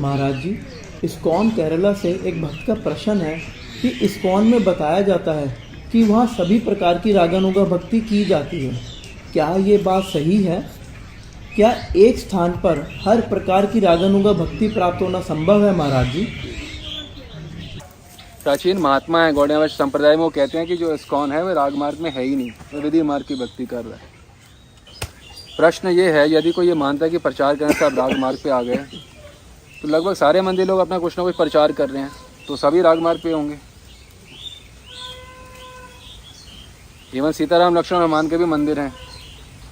महाराज जी, ISKCON Kerala से एक भक्त का प्रश्न है कि इस्कॉन में बताया जाता है कि वहाँ सभी प्रकार की रागानुगा भक्ति की जाती है। क्या ये बात सही है? क्या एक स्थान पर हर प्रकार की रागानुगा भक्ति प्राप्त होना संभव है महाराज जी? प्राचीन महात्मा है गौड़िया वैष्णव संप्रदाय में, वो कहते हैं कि जो इस्कॉन है वह राग मार्ग में है ही नहीं, वो विधि मार्ग की भक्ति कर रहा है। प्रश्न ये है, यदि कोई ये मानता है कि प्रचार करने से आप राग मार्ग पे आ गए, तो लगभग सारे मंदिर लोग अपना कुछ ना कुछ प्रचार कर रहे हैं, तो सभी राग मार्ग पे होंगे। इवन सीताराम लक्ष्मण हनुमान के भी मंदिर हैं,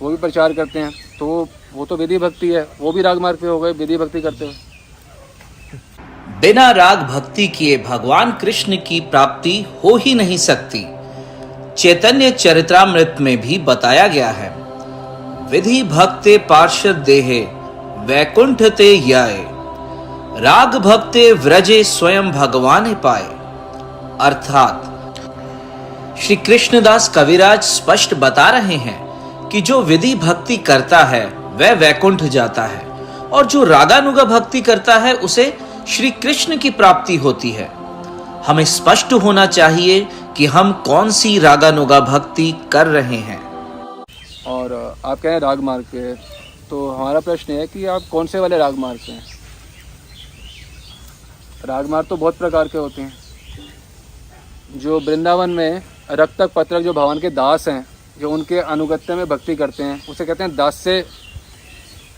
वो भी प्रचार करते हैं, तो वो तो विधि भक्ति है, वो भी राग मार्ग पे हो गए विधि भक्ति करते हुए। बिना राग भक्ति किए भगवान कृष्ण की प्राप्ति हो ही नहीं सकती। चैतन्य चरित्रामृत में भी बताया गया है, विधि भक्ते पार्षद देहे वैकुंठ ते याए, राग भक्ते व्रजे स्वयं भगवान पाए। अर्थात श्री कृष्णदास कविराज स्पष्ट बता रहे हैं कि जो विधि भक्ति करता है वह वैकुंठ जाता है, और जो रागानुगा भक्ति करता है उसे श्री कृष्ण की प्राप्ति होती है। हमें स्पष्ट होना चाहिए कि हम कौन सी रागानुगा भक्ति कर रहे हैं। और आप कह रहे हैं राग मार्ग पे, तो हमारा प्रश्न है कि आप कौन से वाले राग मार्ग पे हैं? राग मार्ग तो बहुत प्रकार के होते हैं। जो वृंदावन में रक्तक पत्रक जो भगवान के दास हैं, जो उनके अनुगत्य में भक्ति करते हैं, उसे कहते हैं दास्य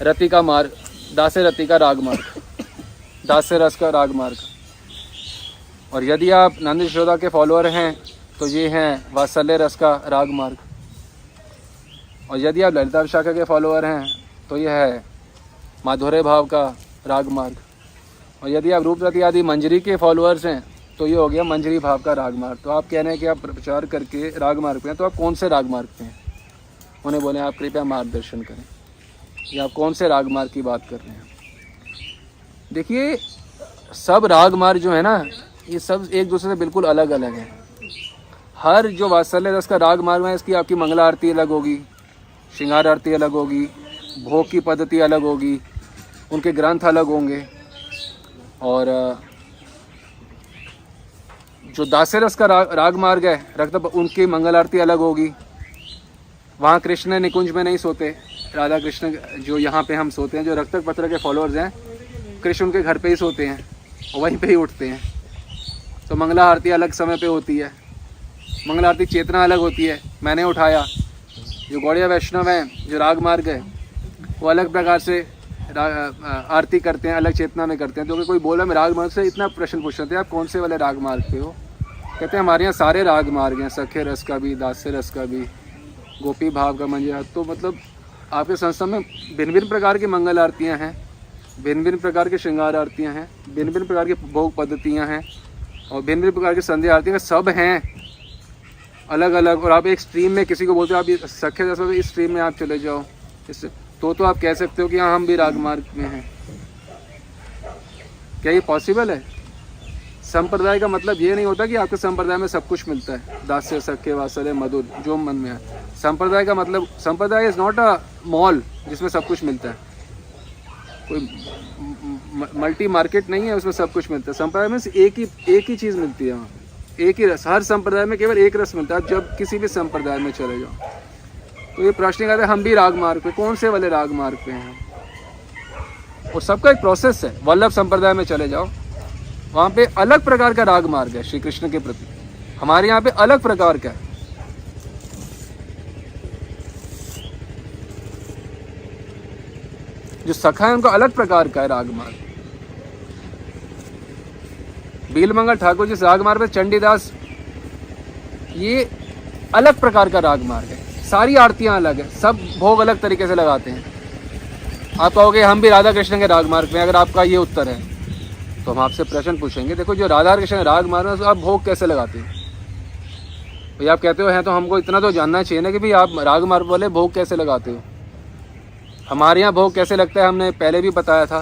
रति का मार्ग, दास्य रति का राग मार्ग, दास्य रस का राग मार्ग। और यदि आप नंद यशोदा के फॉलोअर हैं तो ये हैं वात्सल्य रस का राग मार्ग। और यदि आप ललिता विशाखा के फॉलोअर हैं तो यह है माधुर्य भाव का राग मार्ग। और यदि आप रूपरति आदि मंजरी के फॉलोअर्स हैं तो ये हो गया मंजरी भाव का राग मार्ग। तो आप कह रहे हैं कि आप प्रचार करके राग मार्ग पे हैं, तो आप कौन से राग मार्ग पे हैं? उन्हें बोले आप कृपया मार्गदर्शन करें, या आप कौन से राग मार्ग की बात कर रहे हैं? देखिए, सब राग मार्ग जो है ना, ये सब एक दूसरे से बिल्कुल अलग अलग है। हर जो वात्सल्य रस का राग मार्ग है, इसकी आपकी मंगला आरती अलग होगी, श्रृंगार आरती अलग होगी, भोग की पद्धति अलग होगी, उनके ग्रंथ अलग होंगे। और जो दास्य रस का राग मार्ग है, रक्त उनकी मंगल आरती अलग होगी। वहाँ कृष्ण निकुंज में नहीं सोते, राधा कृष्ण जो यहाँ पे हम सोते हैं, जो रक्तक पत्र के फॉलोअर्स हैं, कृष्ण उनके घर पे ही सोते हैं, वहीं पे ही उठते हैं। तो मंगला आरती अलग समय पे होती है, मंगला आरती चेतना अलग होती है, मैंने उठाया। जो गौड़िया वैष्णव हैं, जो राग मार्ग है, वो अलग प्रकार से आरती करते हैं, अलग चेतना में करते हैं। तो कोई बोला मैं राग मार्ग से, इतना प्रश्न पूछ रहे थे आप कौन से वाले राग मार्ग पे हो? कहते हैं हमारे यहाँ सारे राग मार्ग हैं, सख्य रस का भी, दास्य रस का भी, गोपी भाव का मंजरा। तो मतलब आपके संस्था में भिन्न भिन्न प्रकार की मंगल आरतियाँ हैं, भिन्न भिन्न प्रकार की श्रृंगार आरतियाँ हैं, भिन्न भिन्न प्रकार की भोग पद्धतियाँ हैं, और भिन्न भिन्न प्रकार की संध्या आरतियाँ सब हैं अलग अलग। और आप एक स्ट्रीम में किसी को बोलते हो आप ये सख्य रस इस स्ट्रीम में आप चले जाओ, इससे तो आप कह सकते हो कि हाँ हम भी राग मार्ग में हैं। क्या ये पॉसिबल है? संप्रदाय का मतलब ये नहीं होता कि आपके संप्रदाय में सब कुछ मिलता है, दास्य सख्य वात्सल्य मधुर जो मन में है। संप्रदाय का मतलब, संप्रदाय इज नॉट अ मॉल जिसमें सब कुछ मिलता है, कोई मल्टी मार्केट नहीं है उसमें सब कुछ मिलता है। संप्रदाय में एक ही चीज़ मिलती है, वहाँ एक ही रस। हर संप्रदाय में केवल एक रस मिलता है। जब किसी भी संप्रदाय में चले जाओ तो ये प्रश्न कहते हैं हम भी राग मार्ग पे, कौन से वाले राग मार्ग पे हैं? और सबका एक प्रोसेस है। वल्लभ संप्रदाय में चले जाओ, वहाँ पे अलग प्रकार का राग मार्ग है श्री कृष्ण के प्रति, हमारे यहाँ पे अलग प्रकार का है। जो सखा है उनका अलग प्रकार का है राग मार्ग। बीलमंगल ठाकुर जिस राग मार्ग पे, चंडीदास, ये अलग प्रकार का राग मार्ग है। सारी आरतियां अलग है, सब भोग अलग तरीके से लगाते हैं। आप कहोगे हम भी राधा कृष्ण के राग मार्ग में, अगर आपका ये उत्तर है तो हम आपसे प्रश्न पूछेंगे, देखो जो राधा कृष्ण राग मार्ग में आप भोग कैसे लगाते हैं? भाई आप कहते हो हैं तो हमको इतना तो जानना चाहिए ना कि भाई आप राग मार्ग वाले भोग कैसे लगाते हो। हमारे यहाँ भोग कैसे लगता है हमने पहले भी बताया था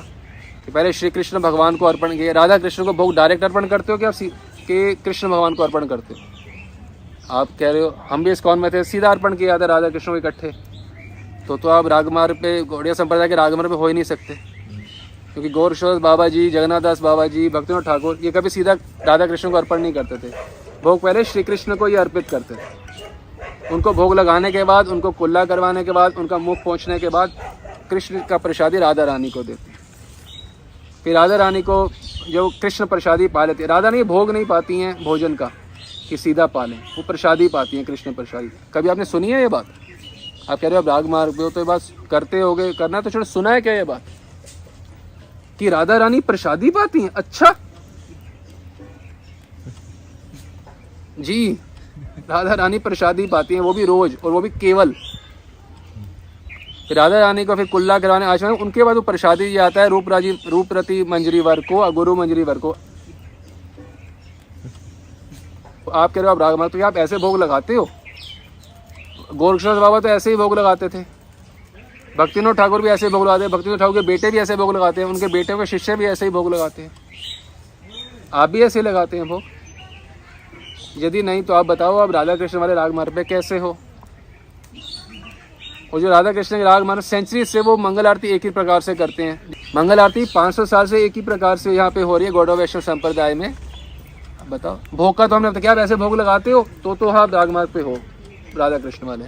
कि पहले श्री कृष्ण भगवान को अर्पण किया। राधा कृष्ण को भोग डायरेक्ट अर्पण करते हो कि कृष्ण भगवान को अर्पण करते हो? आप कह रहे हो हम भी इस्कॉन में थे, सीधा अर्पण किया था राधा कृष्ण को इकट्ठे। तो आप रागमार्ग पे, गौड़िया संप्रदाय के रागमार्ग पे हो ही नहीं सकते। क्योंकि गौरकिशोर बाबा जी, जगन्नाथ दास बाबा जी, भक्तिनाथ ठाकुर ये कभी सीधा राधा कृष्ण को अर्पण नहीं करते थे। भोग पहले श्री कृष्ण को ही अर्पित करते थे। उनको भोग लगाने के बाद, उनको कुल्ला करवाने के बाद, उनका मुख पहुँचने के बाद कृष्ण का प्रसादी राधा रानी को देते। फिर राधा रानी को जो कृष्ण प्रसादी पा लेती है, राधा नहीं भोग नहीं पाती हैं भोजन का कि सीधा पालें, वो प्रसादी पाती हैं कृष्ण प्रसादी। कभी आपने सुनी है ये बात? आप कह रहे हो आप राग मार्ग पे हो तो ये बात करते होगे, करना तो छोड़ो, सुना है क्या ये बात कि राधा रानी प्रसादी पाती हैं? अच्छा जी, राधा रानी प्रसादी पाती हैं, वो भी रोज, और वो भी केवल। फिर राधा रानी को फिर कुल्ला करवाने आश्रम, उनके बाद वो प्रसादी जो आता है रूपरती मंजरी वर को, गुरु मंजरी वर को। आप कह रहे हो आप राग मार्ग, तो आप ऐसे भोग लगाते हो? गौरकिशोर बाबा तो ऐसे ही भोग लगाते थे, भक्तिनाथ ठाकुर भी ऐसे ही भोग लगाते हैं, भक्तिनाथ ठाकुर के बेटे भी ऐसे भोग लगाते हैं, उनके बेटे के शिष्य भी ऐसे ही भोग लगाते हैं। आप भी ऐसे लगाते हैं भोग? यदि नहीं तो आप बताओ, आप राधा कृष्ण वाले राग मार्ग पे कैसे हो? और जो राधा कृष्ण के राग मार्ग सेंचुरी से वो मंगल आरती एक ही प्रकार से करते हैं। मंगल आरती 500 साल से एक ही प्रकार से यहाँ पे हो रही है गौड़व वैष्णव संप्रदाय में। बताओ, भोग का तो हमने बताया, क्या आप ऐसे भोग लगाते हो? तो आप राग मार्ग पे हो राधा कृष्ण वाले।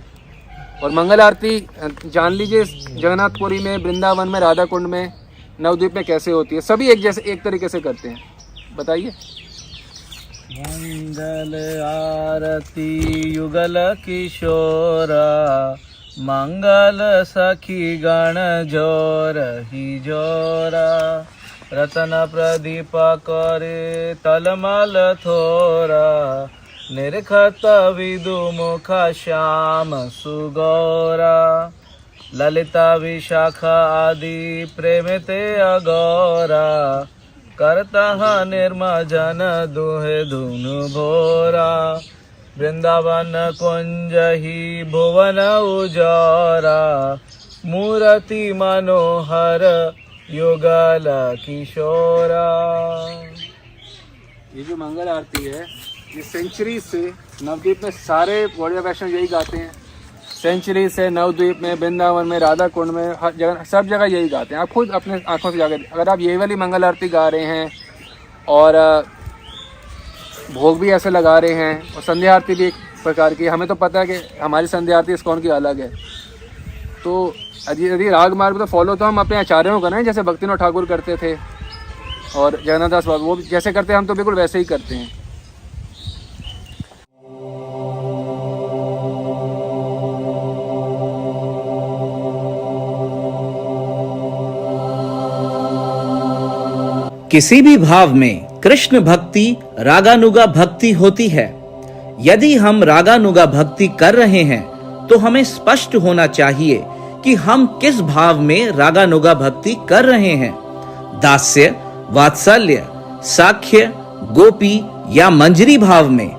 और मंगल आरती जान लीजिए जगन्नाथपुरी में, वृंदावन में, राधा कुंड में, नवद्वीप में कैसे होती है, सभी एक तरीके से करते हैं। बताइए। मंगल आरती युगल किशोरा, मंगल सखी गण जोर ही जोरा, रतन प्रदीप करे तलमल थोरा, निर्खत विदु मुख श्याम सुगौरा, ललिता विशाखा आदि प्रेमते अगौरा, करता निर्मजन दुहे धुनु भोरा, वृंदावन कुंज ही भुवन उजारा, मूर्ति मनोहर युगल किशोरा। ये जो मंगल आरती है ये सेंचुरी से नवद्वीप में सारे गौड़िया वैष्णव यही गाते हैं। सेंचुरी से नवद्वीप में, वृंदावन में, राधा कुंड में, हर जगह, सब जगह यही गाते हैं। आप खुद अपने आंखों से जाकर, अगर आप ये वाली मंगल आरती गा रहे हैं और भोग भी ऐसे लगा रहे हैं और संध्या आरती भी एक प्रकार की, हमें तो पता है कि हमारी संध्या आरती इस्कॉन की अलग है, तो यदि राग मार्ग तो फॉलो तो हम अपने आचार्यों का ना, जैसे भक्तिनाथ ठाकुर करते थे और जगन्नाथ दास बाबा वो जैसे करते हैं, हम तो बिल्कुल वैसे ही करते हैं। किसी भी भाव में कृष्ण भक्ति रागानुगा भक्ति होती है। यदि हम रागानुगा भक्ति कर रहे हैं तो हमें स्पष्ट होना चाहिए कि हम किस भाव में रागानुगा भक्ति कर रहे हैं। दास्य, वात्सल्य, साख्य, गोपी या मंजरी भाव में।